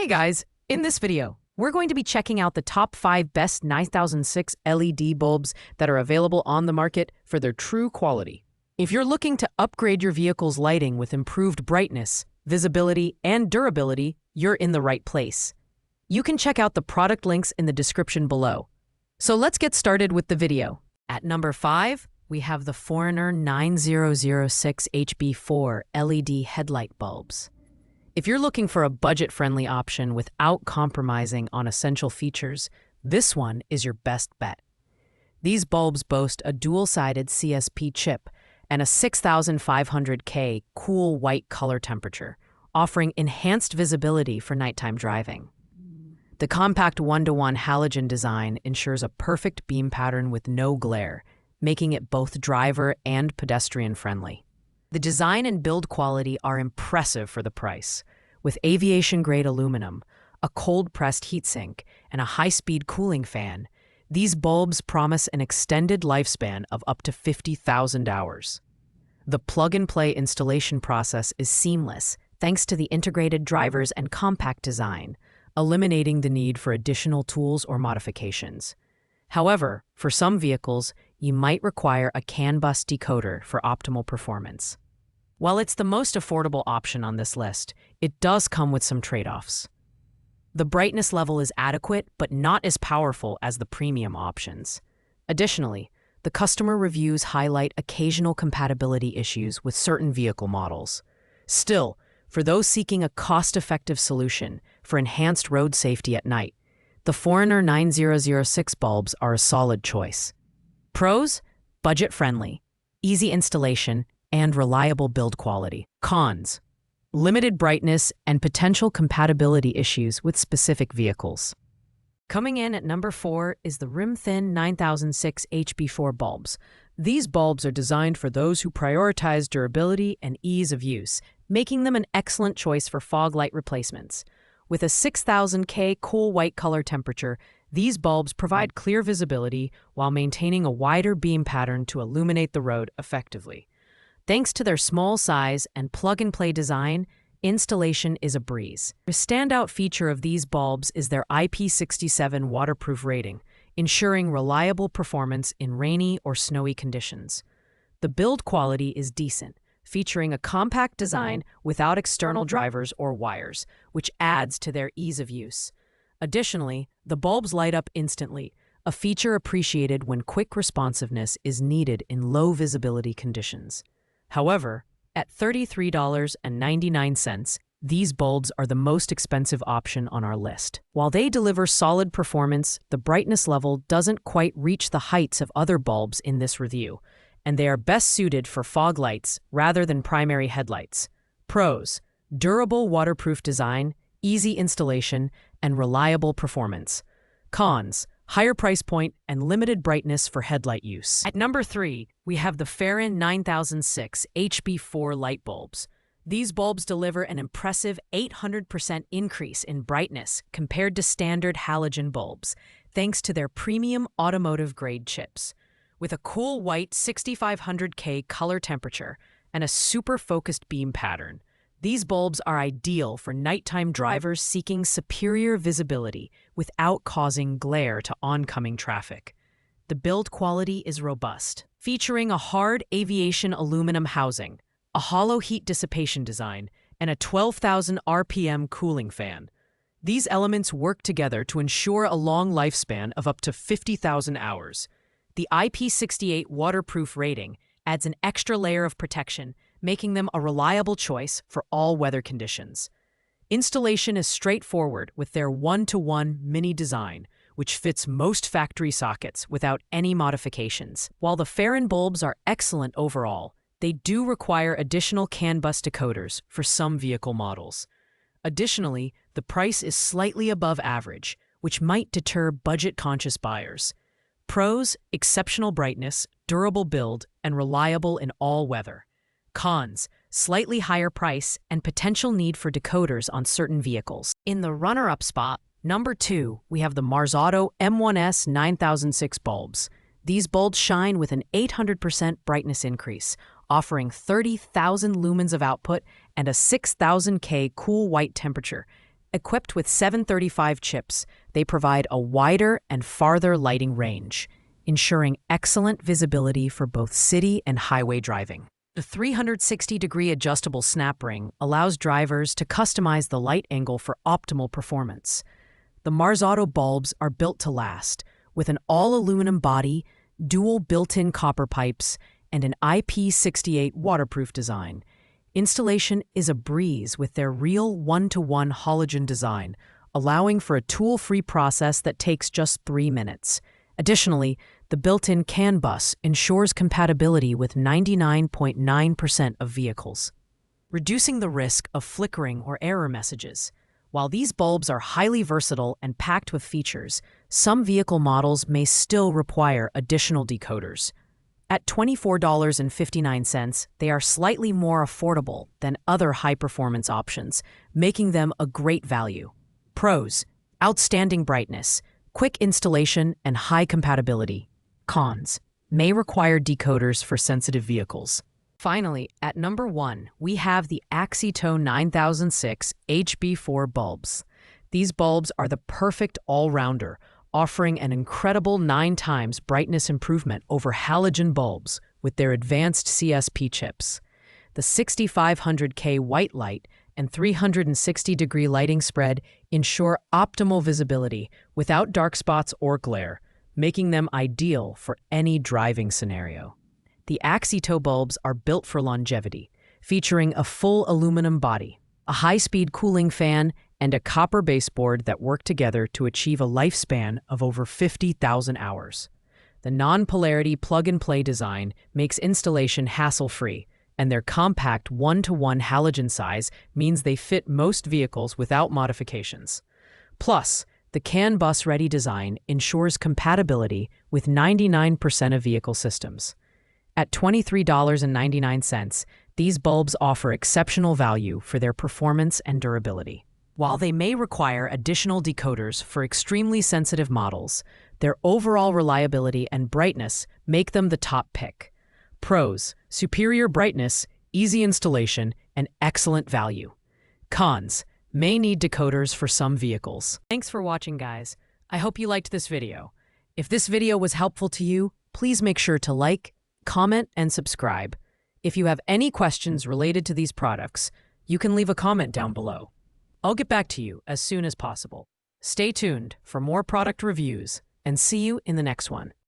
Hey guys, in this video, we're going to be checking out the top 5 best 9006 LED bulbs that are available on the market for their true quality. If you're looking to upgrade your vehicle's lighting with improved brightness, visibility, and durability, you're in the right place. You can check out the product links in the description below. So let's get started with the video. At number 5, we have the Foreigner 9006 HB4 LED headlight bulbs. If you're looking for a budget-friendly option without compromising on essential features, this one is your best bet. These bulbs boast a dual-sided CSP chip and a 6500K cool white color temperature, offering enhanced visibility for nighttime driving. The compact 1-to-1 halogen design ensures a perfect beam pattern with no glare, making it both driver and pedestrian-friendly. The design and build quality are impressive for the price. With aviation-grade aluminum, a cold-pressed heatsink, and a high-speed cooling fan, these bulbs promise an extended lifespan of up to 50,000 hours. The plug-and-play installation process is seamless thanks to the integrated drivers and compact design, eliminating the need for additional tools or modifications. However, for some vehicles, you might require a Canbus decoder for optimal performance. While it's the most affordable option on this list, it does come with some trade-offs. The brightness level is adequate, but not as powerful as the premium options. Additionally, the customer reviews highlight occasional compatibility issues with certain vehicle models. Still, for those seeking a cost-effective solution for enhanced road safety at night, the Foreigner 9006 bulbs are a solid choice. Pros: budget-friendly, easy installation, and reliable build quality. Cons: limited brightness and potential compatibility issues with specific vehicles. Coming in at number 4 is the rim-thin 9006 HB4 bulbs. These bulbs are designed for those who prioritize durability and ease of use, making them an excellent choice for fog light replacements. With a 6000K cool white color temperature, these bulbs provide clear visibility while maintaining a wider beam pattern to illuminate the road effectively. Thanks to their small size and plug-and-play design, installation is a breeze. A standout feature of these bulbs is their IP67 waterproof rating, ensuring reliable performance in rainy or snowy conditions. The build quality is decent, featuring a compact design without external drivers or wires, which adds to their ease of use. Additionally, the bulbs light up instantly, a feature appreciated when quick responsiveness is needed in low visibility conditions. However, at $33.99, these bulbs are the most expensive option on our list. While they deliver solid performance, the brightness level doesn't quite reach the heights of other bulbs in this review, and they are best suited for fog lights rather than primary headlights. Pros: durable waterproof design, easy installation, and reliable performance. Cons: higher price point and limited brightness for headlight use. At number 3, we have the Foreigner 9006 HB4 light bulbs. These bulbs deliver an impressive 800% increase in brightness compared to standard halogen bulbs, thanks to their premium automotive-grade chips. With a cool white 6500K color temperature and a super-focused beam pattern, these bulbs are ideal for nighttime drivers seeking superior visibility without causing glare to oncoming traffic. The build quality is robust, featuring a hard aviation aluminum housing, a hollow heat dissipation design, and a 12,000 RPM cooling fan. These elements work together to ensure a long lifespan of up to 50,000 hours. The IP68 waterproof rating adds an extra layer of protection, making them a reliable choice for all weather conditions. Installation is straightforward with their 1-to-1 mini design, which fits most factory sockets without any modifications. While the Foreigner bulbs are excellent overall, they do require additional Canbus decoders for some vehicle models. Additionally, the price is slightly above average, which might deter budget-conscious buyers. Pros: exceptional brightness, durable build, and reliable in all weather. Cons: slightly higher price and potential need for decoders on certain vehicles. In the runner-up spot, number 2, we have the Marzotto M1S 9006 bulbs. These bulbs shine with an 800% brightness increase, offering 30,000 lumens of output and a 6,000K cool white temperature, Equipped with 735 chips, they provide a wider and farther lighting range, ensuring excellent visibility for both city and highway driving. The 360-degree adjustable snap ring allows drivers to customize the light angle for optimal performance. The Marzotto bulbs are built to last, with an all-aluminum body, dual built-in copper pipes, and an IP68 waterproof design. Installation is a breeze with their real one-to-one halogen design, allowing for a tool-free process that takes just 3 minutes. Additionally, the built-in Canbus ensures compatibility with 99.9% of vehicles, reducing the risk of flickering or error messages. While these bulbs are highly versatile and packed with features, some vehicle models may still require additional decoders. At $24.59, they are slightly more affordable than other high-performance options, making them a great value. Pros: outstanding brightness, quick installation, and high compatibility. Cons: may require decoders for sensitive vehicles. Finally, at number 1, we have the Axito 9006 HB4 bulbs. These bulbs are the perfect all-rounder, offering an incredible 9 times brightness improvement over halogen bulbs with their advanced CSP chips. The 6500K white light and 360-degree lighting spread ensure optimal visibility without dark spots or glare, making them ideal for any driving scenario. The Axito bulbs are built for longevity, featuring a full aluminum body, a high-speed cooling fan, and a copper baseboard that work together to achieve a lifespan of over 50,000 hours. The non-polarity plug-and-play design makes installation hassle-free, and their compact one-to-one halogen size means they fit most vehicles without modifications. Plus, the CAN-bus-ready design ensures compatibility with 99% of vehicle systems. At $23.99, these bulbs offer exceptional value for their performance and durability. While they may require additional decoders for extremely sensitive models, their overall reliability and brightness make them the top pick. Pros: superior brightness, easy installation, and excellent value. Cons: may need decoders for some vehicles. Thanks for watching, guys. I hope you liked this video. If this video was helpful to you, please make sure to like, comment, and subscribe. If you have any questions related to these products, you can leave a comment down below. I'll get back to you as soon as possible. Stay tuned for more product reviews, and see you in the next one.